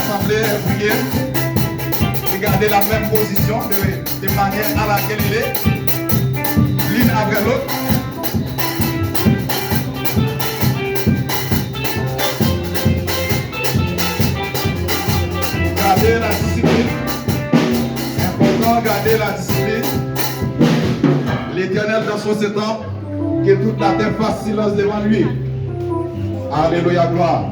l'assemblée prier. Regardez la même position de manière à laquelle il est, l'une après l'autre. Gardez la discipline. Important, gardez la discipline. L'Éternel dans son temps, que toute la terre fasse silence devant lui. Alléluia, gloire.